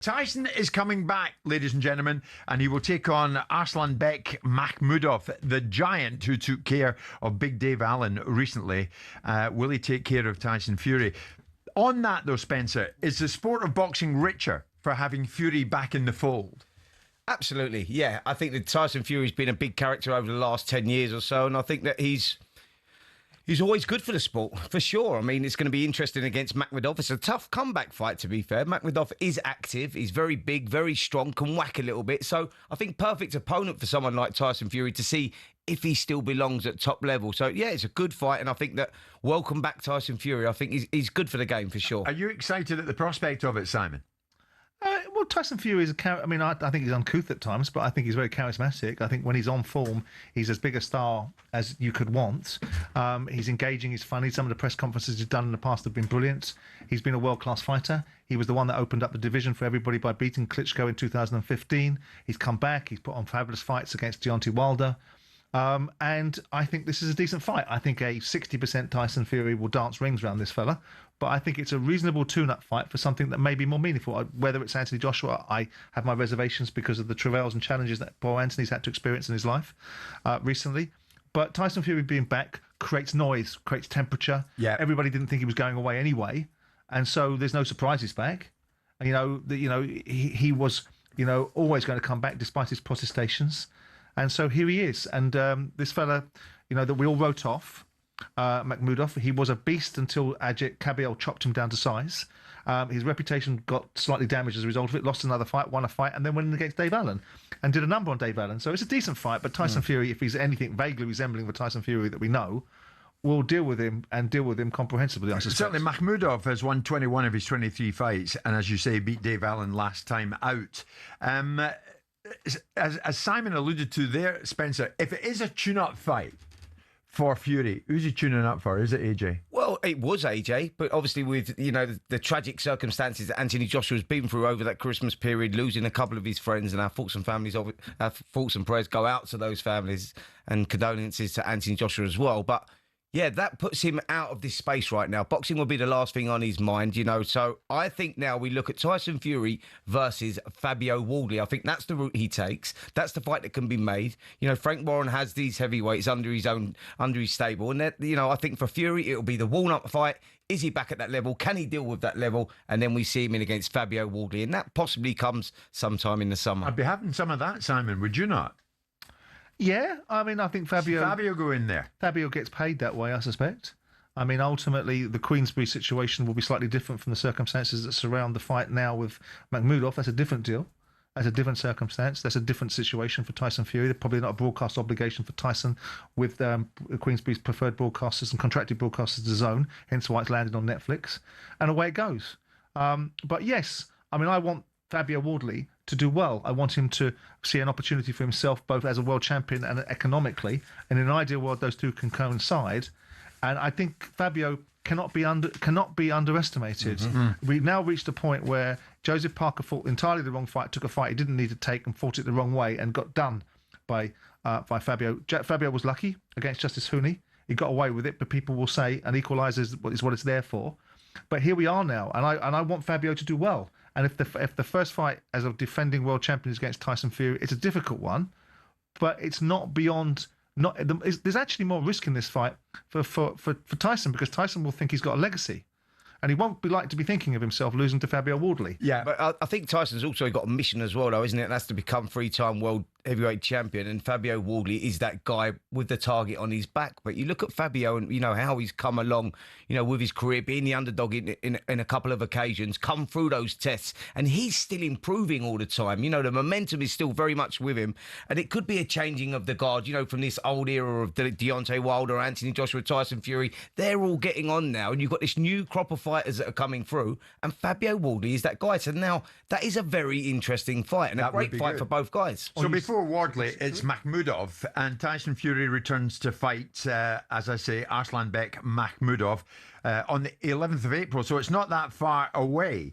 Tyson is coming back, ladies and gentlemen, and he will take on Arslanbek Makhmudov, the giant who took care of Big Dave Allen recently. Will he take care of Tyson Fury? On that, though, Spencer, is the sport of boxing richer for having Fury back in the fold? Absolutely, yeah. I think that Tyson Fury's been a big character over the last 10 years or so, and I think that he's always good for the sport, for sure. I mean, it's going to be interesting against Makhmudov. It's a tough comeback fight, to be fair. Makhmudov is active. He's very big, very strong, can whack a little bit. So I think perfect opponent for someone like Tyson Fury to see if he still belongs at top level. So, yeah, it's a good fight. And I think that welcome back Tyson Fury. I think he's good for the game, for sure. Are you excited at the prospect of it, Simon? Well, Tyson Fury is I mean, I think he's uncouth at times, but I think he's very charismatic. I think when he's on form, he's as big a star as you could want. He's engaging, he's funny. Some of the press conferences he's done in the past have been brilliant. He's been a world-class fighter. He was the one that opened up the division for everybody by beating Klitschko in 2015. He's come back. He's put on fabulous fights against Deontay Wilder. And I think this is a decent fight. I think a 60% Tyson Fury will dance rings around this fella, but I think it's a reasonable tune-up fight for something that may be more meaningful. Whether it's Anthony Joshua, I have my reservations because of the travails and challenges that poor Anthony's had to experience in his life recently. But Tyson Fury being back creates noise, creates temperature. Yeah. Everybody didn't think he was going away anyway, and so there's no surprises back. He was always going to come back despite his protestations. And so here he is. And this fella, that we all wrote off, Makhmudov, he was a beast until Ajit Kabiel chopped him down to size. His reputation got slightly damaged as a result of it, lost another fight, won a fight, and then went in against Dave Allen and did a number on Dave Allen. So it's a decent fight, but Tyson Fury, if he's anything vaguely resembling the Tyson Fury that we know, will deal with him comprehensively, I suspect. Certainly, Makhmudov has won 21 of his 23 fights, and as you say, beat Dave Allen last time out. As Simon alluded to there, Spencer, if it is a tune-up fight for Fury, who's he tuning up for? Is it AJ? Well, it was AJ, but obviously with, the tragic circumstances that Anthony Joshua's been through over that Christmas period, losing a couple of his friends, and our thoughts and prayers go out to those families and condolences to Anthony Joshua as well. But yeah, that puts him out of this space right now. Boxing will be the last thing on his mind, So I think now we look at Tyson Fury versus Fabio Wardley. I think that's the route he takes. That's the fight that can be made. Frank Warren has these heavyweights under his stable. And, I think for Fury, it'll be the walnut fight. Is he back at that level? Can he deal with that level? And then we see him in against Fabio Wardley. And that possibly comes sometime in the summer. I'd be having some of that, Simon. Would you not? Yeah, I mean, I think Fabio go in there. Fabio gets paid that way, I suspect. I mean, ultimately, the Queensberry situation will be slightly different from the circumstances that surround the fight now with Makhmudov. That's a different deal. That's a different circumstance. That's a different situation for Tyson Fury. There's probably not a broadcast obligation for Tyson with Queensberry's preferred broadcasters and contracted broadcasters to zone, hence why it's landed on Netflix. And away it goes. But yes, I mean, I want Fabio Wardley to do well. I want him to see an opportunity for himself, both as a world champion and economically. And in an ideal world, those two can coincide. And I think Fabio cannot be underestimated. Mm-hmm. We've now reached a point where Joseph Parker fought entirely the wrong fight, took a fight he didn't need to take, and fought it the wrong way, and got done by Fabio. Fabio was lucky against Justice Hooney. He got away with it, but people will say an equaliser is what it's there for. But here we are now, and I want Fabio to do well. And if the first fight as a defending world champion is against Tyson Fury, it's a difficult one, but it's not beyond. There's actually more risk in this fight for Tyson, because Tyson will think he's got a legacy, and he won't like to be thinking of himself losing to Fabio Wardley. Yeah, but I think Tyson's also got a mission as well, though, isn't it? And that's to become three-time world heavyweight champion, and Fabio Wardley is that guy with the target on his back. But you look at Fabio and how he's come along, with his career, being the underdog in a couple of occasions, come through those tests, and he's still improving all the time. The momentum is still very much with him, and it could be a changing of the guard, from this old era of Deontay Wilder, Anthony Joshua, Tyson Fury. They're all getting on now, and you've got this new crop of fighters that are coming through, and Fabio Wardley is that guy. So now that is a very interesting fight, and a great fight for both guys. So before Wardley, it's Makhmudov, and Tyson Fury returns to fight, as I say, Arslanbek Makhmudov on the 11th of April, so it's not that far away.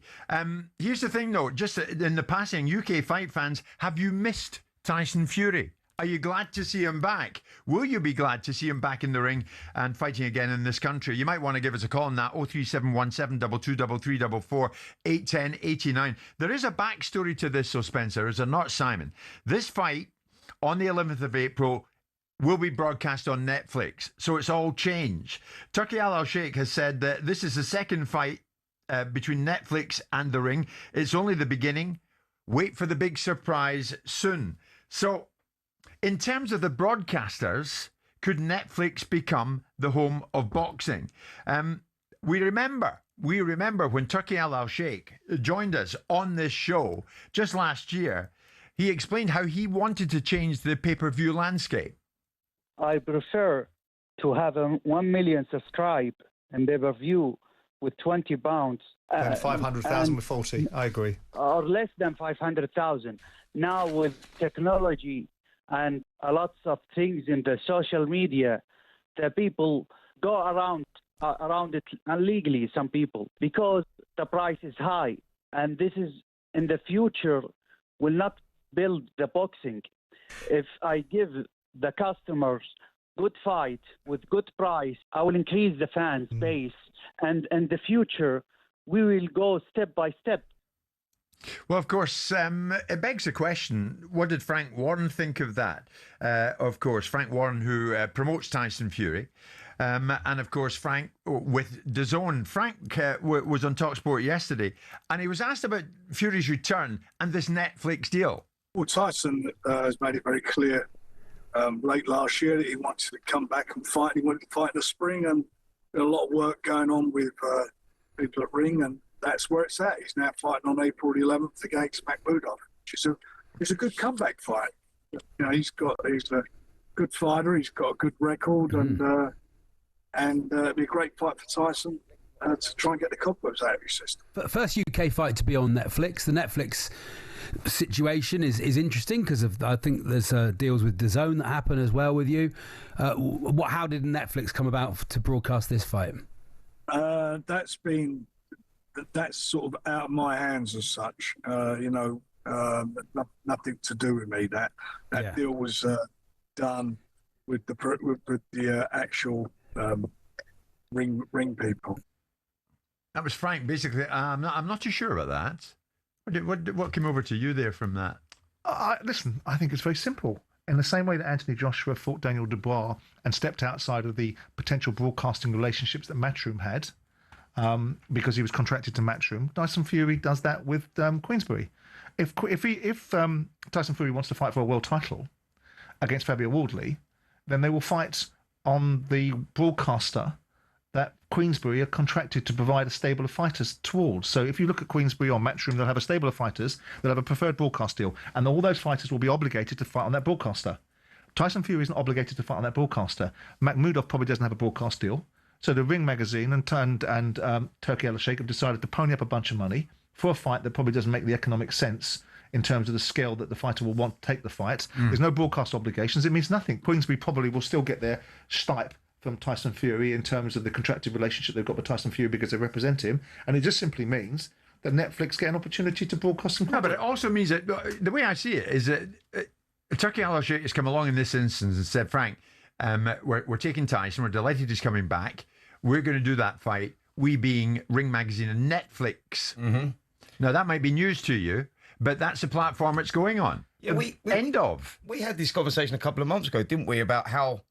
Here's the thing, though, just in the passing, UK fight fans, have you missed Tyson Fury? Are you glad to see him back? Will you be glad to see him back in the ring and fighting again in this country? You might want to give us a call on that 03717 223344 810 89. There is a backstory to this, so Spencer, is there not, Simon? This fight on the 11th of April will be broadcast on Netflix, so it's all changed. Turki Al Sheikh has said that this is the second fight between Netflix and the ring. It's only the beginning. Wait for the big surprise soon. So, in terms of the broadcasters, could Netflix become the home of boxing? We remember when Turki Al Sheikh joined us on this show just last year. He explained how he wanted to change the pay-per-view landscape. I prefer to have 1 million subscribe and pay-per-view with 20 pounds. And 500,000 with 40. I agree. Or less than 500,000. Now with technology and a lot of things in the social media, the people go around it illegally, some people, because the price is high. And this is, in the future, will not build the boxing. If I give the customers good fight with good price, I will increase the fans base. And in the future, we will go step by step. Well, of course, it begs the question, what did Frank Warren think of that? Of course, Frank Warren, who promotes Tyson Fury. And, of course, Frank with DAZN. Frank was on Talksport yesterday, and he was asked about Fury's return and this Netflix deal. Well, Tyson has made it very clear late last year that he wanted to come back and fight. He wanted to fight in the spring, and there's a lot of work going on with people at Ring, and that's where it's at. He's now fighting on April the 11th against Makhmudov, which is a good comeback fight. You know, he's a good fighter. He's got a good record, and it'd be a great fight for Tyson to try and get the cobwebs out of his system. First UK fight to be on Netflix. The Netflix situation is interesting because I think there's deals with DAZN that happen as well with you. How did Netflix come about to broadcast this fight? That's sort of out of my hands as such. Nothing to do with me. That deal was done with the actual ring people. That was Frank, basically. I'm not too sure about that. What came over to you there from that? Listen, I think it's very simple. In the same way that Anthony Joshua fought Daniel Dubois and stepped outside of the potential broadcasting relationships that Matchroom had, because he was contracted to Matchroom, Tyson Fury does that with Queensberry. If Tyson Fury wants to fight for a world title against Fabio Wardley, then they will fight on the broadcaster that Queensberry are contracted to provide a stable of fighters towards. So if you look at Queensberry or Matchroom, they'll have a stable of fighters, they'll have a preferred broadcast deal, and all those fighters will be obligated to fight on that broadcaster. Tyson Fury isn't obligated to fight on that broadcaster. Makhmudov probably doesn't have a broadcast deal. So the Ring magazine and Turki Al Sheikh have decided to pony up a bunch of money for a fight that probably doesn't make the economic sense in terms of the scale that the fighter will want to take the fight. There's no broadcast obligations. It means nothing. Queensberry probably will still get their stipe from Tyson Fury in terms of the contracted relationship they've got with Tyson Fury because they represent him. And it just simply means that Netflix get an opportunity to broadcast some content. No, but it also means that the way I see it is that Turki Al Sheikh has come along in this instance and said, Frank, we're taking Tyson. We're delighted he's coming back. We're going to do that fight. We being Ring Magazine and Netflix. Mm-hmm. Now, that might be news to you, but that's the platform it's going on. Yeah, we had this conversation a couple of months ago, didn't we, about how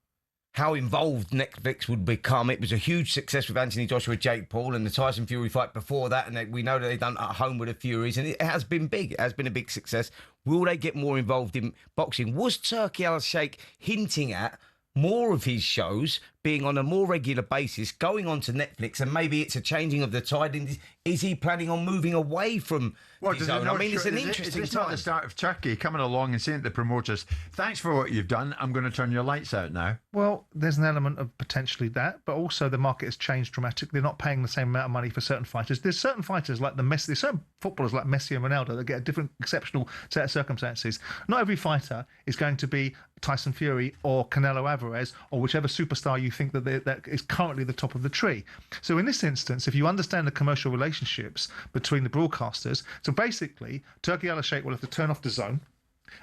involved Netflix would become. It was a huge success with Anthony Joshua, Jake Paul, and the Tyson Fury fight before that, and we know that they've done at home with the Furies, and it has been big. It has been a big success. Will they get more involved in boxing? Was Turki Al Sheikh hinting at more of his shows being on a more regular basis, going on to Netflix, and maybe it's a changing of the tide? Is he planning on moving away from DAZN? I mean, it's an interesting It's time. not the start of Turkey coming along and saying to the promoters, thanks for what you've done, I'm going to turn your lights out now. Well, there's an element of potentially that, but also the market has changed dramatically. They're not paying the same amount of money for certain fighters. There's certain fighters like there's certain footballers like Messi and Ronaldo that get a different exceptional set of circumstances. Not every fighter is going to be Tyson Fury or Canelo Alvarez or whichever superstar you think that is currently the top of the tree. So in this instance, if you understand the commercial relationships between the broadcasters, so basically Turki Al Sheikh will have to turn off DAZN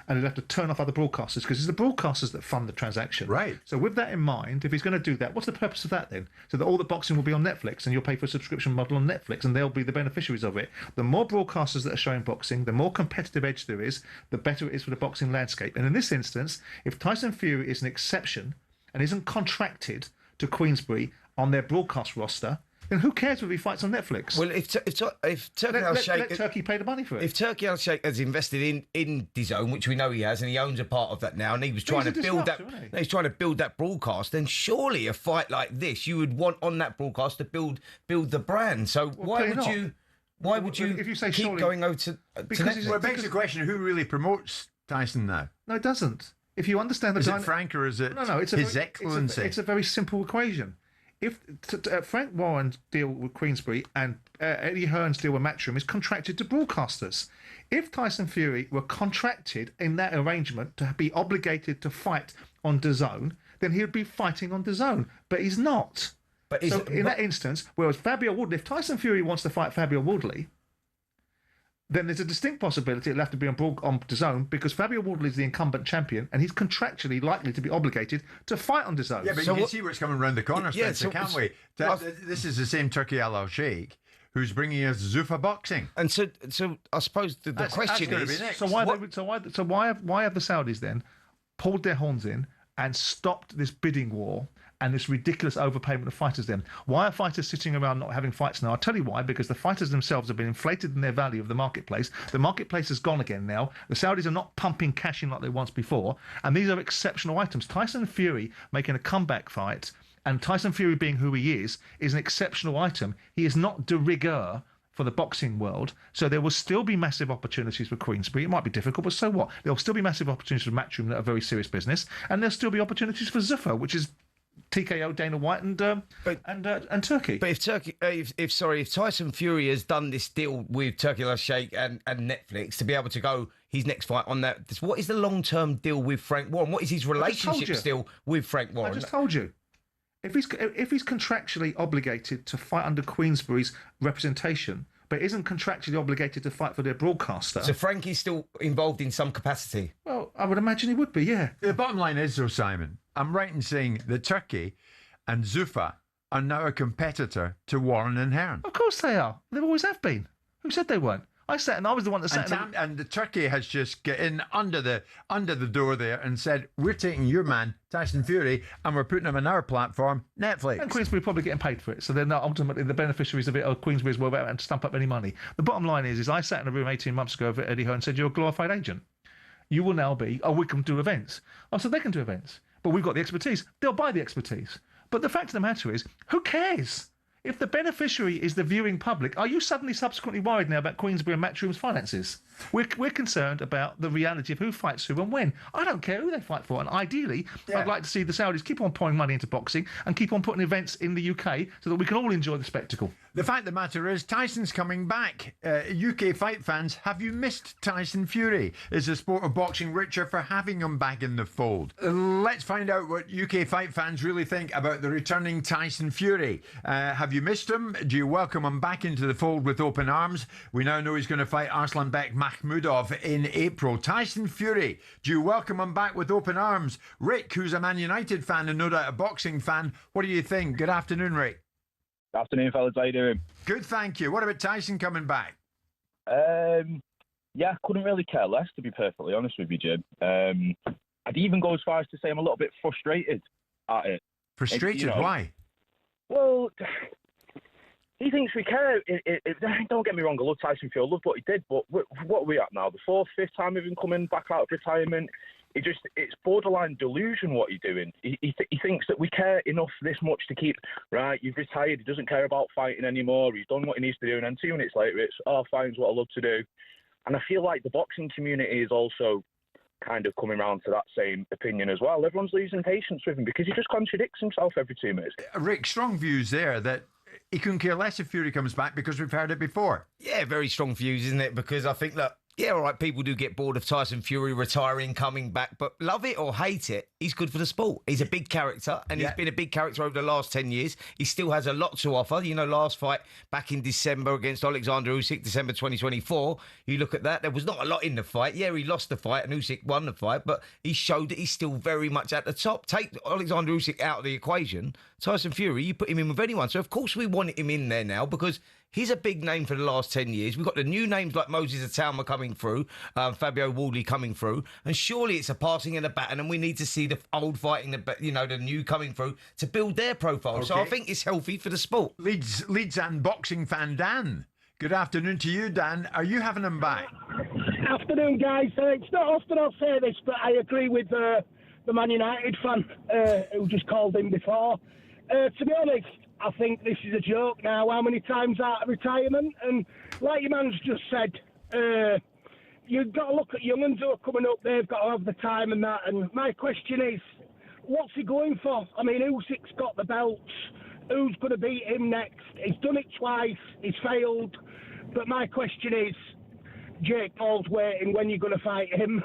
and he'll have to turn off other broadcasters because it's the broadcasters that fund the transaction. Right. So with that in mind, if he's going to do that, what's the purpose of that then? So that all the boxing will be on Netflix and you'll pay for a subscription model on Netflix and they'll be the beneficiaries of it. The more broadcasters that are showing boxing, the more competitive edge there is, the better it is for the boxing landscape. And in this instance, if Tyson Fury is an exception and isn't contracted to Queensberry on their broadcast roster, then who cares if he fights on Netflix? Well, if Turki let Turkey pay the money for it. If Turki Al-Sheikh has invested in DAZN, which we know he has, and he owns a part of that now, and he was trying to build that, he's trying to build that broadcast, then surely a fight like this, you would want on that broadcast to build the brand. So why would you if you say keep surely, going over to Netflix? Well, it begs the question: who really promotes Tyson now? No, it doesn't. If you understand the is it Frank or is it His Excellency? It's a very simple equation. If Frank Warren's deal with Queensberry and Eddie Hearn's deal with Matchroom is contracted to broadcasters, if Tyson Fury were contracted in that arrangement to be obligated to fight on DAZN, then he would be fighting on DAZN. But he's not. So in that instance, whereas Fabio Wardley, if Tyson Fury wants to fight Fabio Wardley, then there's a distinct possibility it'll have to be on DAZN because Fabio Wardley is the incumbent champion and he's contractually likely to be obligated to fight on DAZN. Yeah, but you can see what's coming around the corner, Spencer, can't we? This is the same Turki Al-Sheikh who's bringing us Zuffa boxing. And so I suppose the question is, why have the Saudis then pulled their horns in and stopped this bidding war and this ridiculous overpayment of fighters then? Why are fighters sitting around not having fights now? I'll tell you why, because the fighters themselves have been inflated in their value of the marketplace. The marketplace has gone again now. The Saudis are not pumping cash in like they once before, and these are exceptional items. Tyson Fury making a comeback fight, and Tyson Fury being who he is an exceptional item. He is not de rigueur for the boxing world, so there will still be massive opportunities for Queensberry. It might be difficult, but so what? There will still be massive opportunities for Matchroom that are very serious business, and there'll still be opportunities for Zuffa, which is TKO, Dana White, and Turkey. But if Tyson Fury has done this deal with Turki Al-Sheikh and Netflix to be able to go his next fight on that, what is the long-term deal with Frank Warren? What is his relationship still with Frank Warren? I just told you. If he's contractually obligated to fight under Queensberry's representation, but isn't contractually obligated to fight for their broadcaster. So Frank is still involved in some capacity? Well, I would imagine he would be, yeah. The bottom line is, though, Simon, I'm right in saying that Turkey and Zuffa are now a competitor to Warren and Hearn. Of course they are. They always have been. Who said they weren't? I was the one that sat and the Turkey has just got in under the door there and said, we're taking your man, Tyson Fury, and we're putting him on our platform, Netflix. And Queensberry probably getting paid for it, so they're not ultimately the beneficiaries of it, or Queensberry's well and stump up any money. The bottom line is I sat in a room 18 months ago with Eddie Hearn and said, you're a glorified agent. You will now be, we can do events. I said, they can do events, but we've got the expertise. They'll buy the expertise. But the fact of the matter is, who cares? If the beneficiary is the viewing public, are you suddenly subsequently worried now about Queensberry and Matchroom's finances? We're concerned about the reality of who fights who and when. I don't care who they fight for. And ideally, I'd like to see the Saudis keep on pouring money into boxing and keep on putting events in the UK so that we can all enjoy the spectacle. The fact of the matter is, Tyson's coming back. UK fight fans, have you missed Tyson Fury? Is the sport of boxing richer for having him back in the fold? Let's find out what UK fight fans really think about the returning Tyson Fury. Have you missed him? Do you welcome him back into the fold with open arms? We now know he's going to fight Arslanbek Makhmudov in April. Tyson Fury, do you welcome him back with open arms? Rick, who's a Man United fan and no doubt a boxing fan, what do you think? Good afternoon, Rick. Afternoon, fellas. How you doing? Good, thank you. What about Tyson coming back? Yeah, couldn't really care less, to be perfectly honest with you, Jim. I'd even go as far as to say I'm a little bit frustrated at it. Frustrated? Why? Well, he thinks we care. Don't get me wrong, I love Tyson Fury. I love what he did, but what are we at now? The fourth, fifth time of him coming back out of retirement? It's borderline delusion what he's doing. He thinks that we care enough this much to keep, right, you've retired, he doesn't care about fighting anymore, he's done what he needs to do, and then 2 minutes later it's, fine's what I love to do. And I feel like the boxing community is also kind of coming around to that same opinion as well. Everyone's losing patience with him because he just contradicts himself every 2 minutes. Rick, strong views there that he couldn't care less if Fury comes back because we've heard it before. Yeah, very strong views, isn't it? Because I think that Yeah, all right, people do get bored of Tyson Fury retiring, coming back, but love it or hate it, he's good for the sport. He's a big character, and he's been a big character over the last 10 years. He still has a lot to offer. You know, last fight back in December against Alexander Usyk, December 2024, you look at that, there was not a lot in the fight. Yeah, he lost the fight, and Usyk won the fight, but he showed that he's still very much at the top. Take Alexander Usyk out of the equation, Tyson Fury, you put him in with anyone. So, of course, we want him in there now because he's a big name for the last 10 years. We've got the new names like Moses Atauma coming through, Fabio Wardley coming through, and surely it's a passing and a baton, and we need to see the old fighting, the new coming through to build their profile. Okay. So I think it's healthy for the sport. Leeds and boxing fan Dan. Good afternoon to you, Dan. Are you having him back? Afternoon, guys. It's not often I'll say this, but I agree with the Man United fan who just called in before. To be honest, I think this is a joke now. How many times out of retirement? And like your man's just said, you've got to look at young'uns who are coming up. They've got to have the time and that. And my question is, what's he going for? I mean, Usyk's got the belts. Who's going to beat him next? He's done it twice. He's failed. But my question is, Jake Paul's waiting. When you're going to fight him?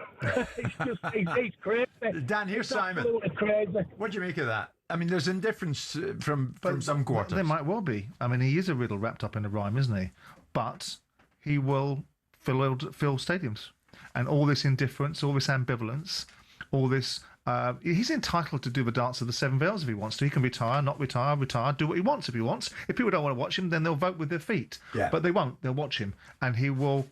He's crazy. Dan, here's Simon. Absolutely crazy. What do you make of that? I mean, there's indifference from some quarters. There might well be. I mean, he is a riddle wrapped up in a rhyme, isn't he? But he will fill stadiums. And all this indifference, all this ambivalence, all this... he's entitled to do the dance of the seven veils if he wants to. He can retire, not retire, do what he wants if he wants. If people don't want to watch him, then they'll vote with their feet. Yeah. But they won't. They'll watch him, and he will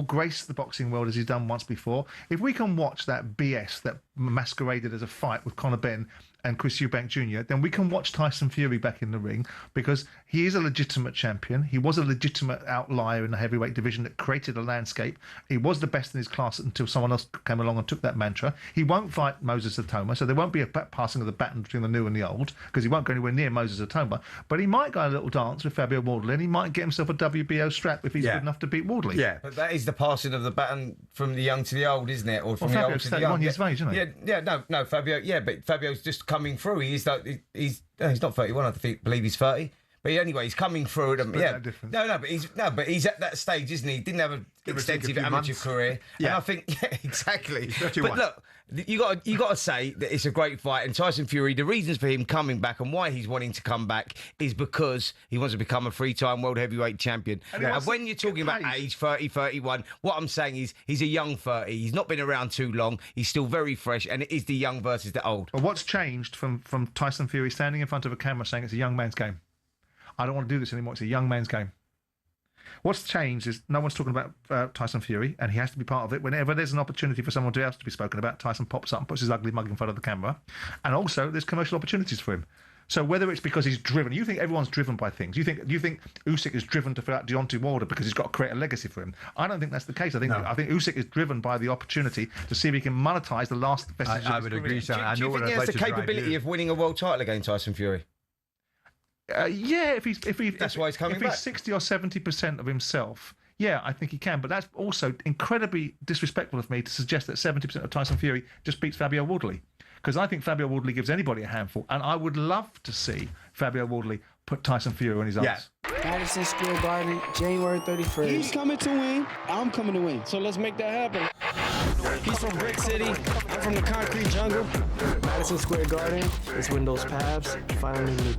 grace the boxing world as he's done once before. If we can watch that BS that masqueraded as a fight with Conor Benn and Chris Eubank Jr., then we can watch Tyson Fury back in the ring because he is a legitimate champion. He was a legitimate outlier in the heavyweight division that created a landscape. He was the best in his class until someone else came along and took that mantra. He won't fight Moses Atoma, so there won't be a passing of the baton between the new and the old because he won't go anywhere near Moses Atoma. But he might go a little dance with Fabio Wardley, and he might get himself a WBO strap if he's good enough to beat Wardley. Yeah. But that is the passing of the baton from the young to the old, isn't it? Or from the old to the young. Fabio's 31 years of age, isn't he? No, Fabio. Yeah, but Fabio's just coming through. He's not 31. I believe he's 30. But anyway, he's coming through. But he's at that stage, isn't he? He didn't have an extensive amateur career. Yeah, and I think exactly. He's 31. But look, you got to say that it's a great fight. And Tyson Fury, the reasons for him coming back and why he's wanting to come back is because he wants to become a 3-time world heavyweight champion. And when you're talking about age, 30, 31, what I'm saying is he's a young 30. He's not been around too long. He's still very fresh, and it is the young versus the old. Well, what's changed from Tyson Fury standing in front of a camera saying it's a young man's game? I don't want to do this anymore. It's a young man's game. What's changed is no one's talking about Tyson Fury, and he has to be part of it. Whenever there's an opportunity for someone else to be spoken about, Tyson pops up and puts his ugly mug in front of the camera. And also, there's commercial opportunities for him. So whether it's because he's driven, you think everyone's driven by things. Do you think Usyk is driven to fill out Deontay Wilder because he's got to create a legacy for him? I don't think that's the case. I think Usyk is driven by the opportunity to see if he can monetize the last vestiges. I would agree. Do you think he has the capability of winning a world title against Tyson Fury? Yeah, if why he's coming if back. he's 60 or 70% of himself, yeah, I think he can. But that's also incredibly disrespectful of me to suggest that 70% of Tyson Fury just beats Fabio Wardley, because I think Fabio Wardley gives anybody a handful, and I would love to see Fabio Wardley put Tyson Fury on his arms. Madison Square Garden, January 31st. He's coming to win. I'm coming to win. So let's make that happen. He's from Brick City. I'm from the concrete jungle. Madison Square Garden. It's when those paths finally meet.